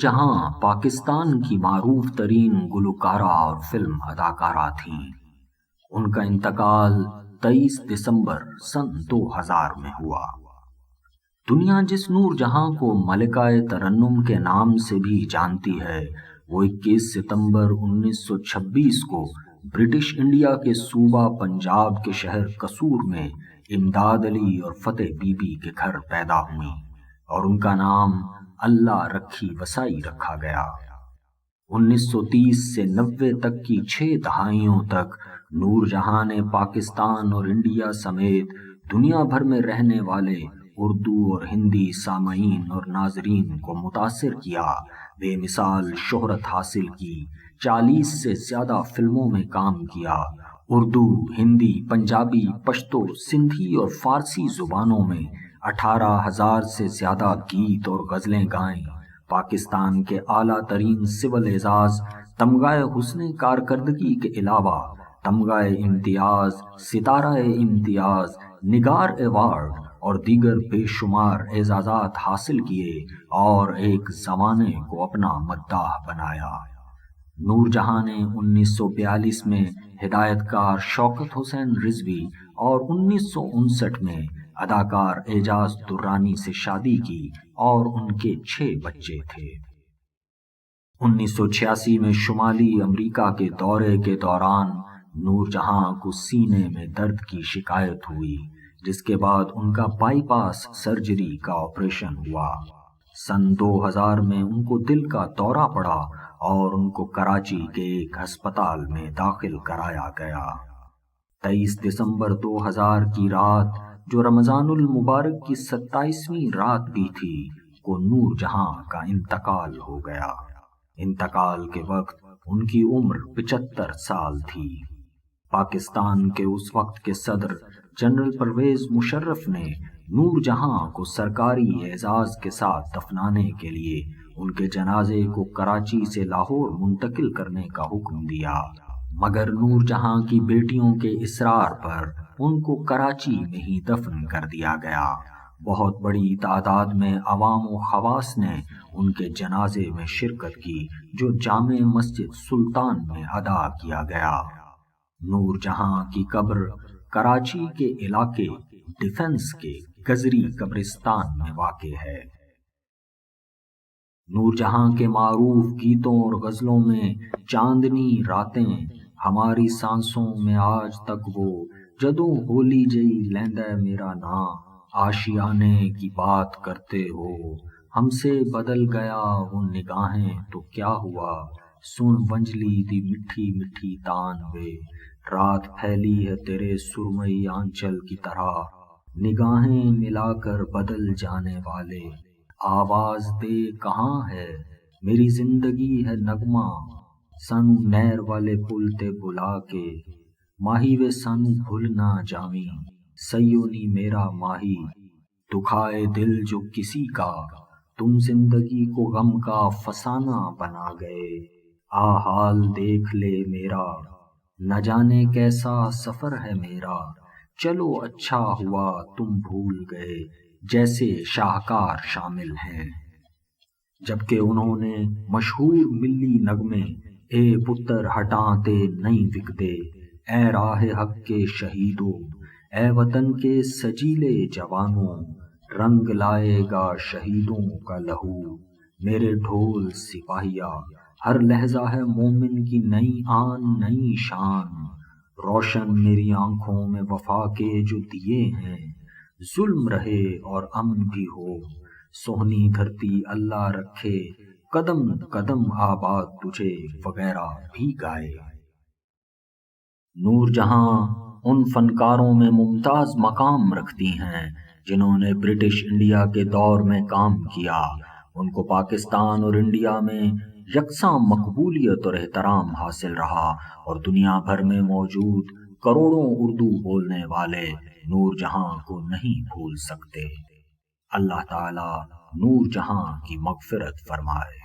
جہاں پاکستان کی معروف ترین گلوکارہ اور فلم اداکارہ تھیں۔ ان کا انتقال 23 دسمبر سن 2000 میں ہوا۔ دنیا جس نور جہاں کو ملکہ ترنم کے نام سے بھی جانتی ہے، وہ 21 ستمبر 1926 کو برٹش انڈیا کے صوبہ پنجاب کے شہر قصور میں امداد علی اور فتح بی بی کے گھر پیدا ہوئیں، اور ان کا نام اللہ رکھی وسائی رکھا گیا۔ 1930 سے 90 تک کی 6 دہائیوں تک نور جہاں نے پاکستان اور انڈیا سمیت دنیا بھر میں رہنے والے اردو اور ہندی سامعین اور ناظرین کو متاثر کیا، بے مثال شہرت حاصل کی، 40 سے زیادہ فلموں میں کام کیا، اردو، ہندی، پنجابی، پشتو، سندھی اور فارسی زبانوں میں 18,000 سے زیادہ گیت اور غزلیں گائیں، پاکستان کے اعلیٰ ترین سول اعزاز تمغہ حسن کارکردگی کے علاوہ تمغہ امتیاز، ستارہ امتیاز، نگار ایوارڈ اور دیگر بے شمار اعزازات حاصل کیے اور ایک زمانے کو اپنا مداح بنایا۔ نور جہاں نے 1942 میں ہدایت کار شوکت حسین رضوی اور 1959 میں اداکار اعجاز درانی سے شادی کی اور ان کے 6 بچے تھے۔ 1986 میں شمالی امریکہ کے دورے کے دوران نور جہاں کو سینے میں درد کی شکایت ہوئی، جس کے بعد ان کا بائی پاس سرجری کا آپریشن ہوا۔ سن 2000 میں ان کو دل کا دورہ پڑا اور ان کو کراچی کے ایک ہسپتال میں داخل کرایا گیا۔ 23 دسمبر 2000 کی رات، جو رمضان المبارک کی 27ویں رات بھی تھی، کو نور جہاں کا انتقال ہو گیا۔ انتقال کے وقت ان کی عمر 75 سال تھی۔ پاکستان کے اس وقت کے صدر جنرل پرویز مشرف نے نور جہاں کو سرکاری اعزاز کے ساتھ دفنانے کے لیے ان کے جنازے کو کراچی سے لاہور منتقل کرنے کا حکم دیا، مگر نور جہاں کی بیٹیوں کے اصرار پر ان کو کراچی میں ہی دفن کر دیا گیا۔ بہت بڑی تعداد میں عوام و خواص نے ان کے جنازے میں شرکت کی، جو جامع مسجد سلطان میں ادا کیا گیا۔ نور جہاں کی قبر کراچی کے علاقے ڈیفنس کے گزری قبرستان میں واقع ہے۔ نور جہاں کے معروف گیتوں اور غزلوں میں چاندنی راتیں، ہماری سانسوں میں آج تک وہ، جدوں ہولی جئی لیندہ میرا ناں، آشیانے کی بات کرتے ہو، ہم سے بدل گیا وہ نگاہیں تو کیا ہوا، سن ونجلی دی مٹھی مٹھی تان وے، رات پھیلی ہے تیرے سرمئی آنچل کی طرح، نگاہیں ملا کر بدل جانے والے، آواز دے کہاں ہے میری زندگی ہے نغمہ، سانو نہر والے پل تے بلا کے، ماہی وے سانو بھول نہ جاویں، سیو نی میرا ماہی، دکھائے دل جو کسی کا، تم زندگی کو غم کا فسانہ بنا گئے، آ حال دیکھ لے میرا، نہ جانے کیسا سفر ہے میرا، چلو اچھا ہوا تم بھول گئے، جیسے شاہکار شامل ہیں۔ جبکہ انہوں نے مشہور ملی نغمے اے پتر ہٹاں تے نہیں وکدے، اے راہ حق کے شہیدوں، اے وطن کے سجیلے جوانوں، رنگ لائے گا شہیدوں کا لہو، میرے ڈھول سپاہیا، ہر لہجہ ہے مومن کی نئی آن نئی شان، روشن میری آنکھوں میں وفا کے جو دیے ہیں، ظلم رہے اور امن بھی ہو، سہنی دھرتی اللہ رکھے، قدم قدم آباد تجھے وغیرہ بھی گائے۔ نور جہاں ان فنکاروں میں ممتاز مقام رکھتی ہیں جنہوں نے برٹش انڈیا کے دور میں کام کیا۔ ان کو پاکستان اور انڈیا میں یکساں مقبولیت اور احترام حاصل رہا، اور دنیا بھر میں موجود کروڑوں اردو بولنے والے نور جہاں کو نہیں بھول سکتے۔ اللہ تعالی نور جہاں کی مغفرت فرمائے۔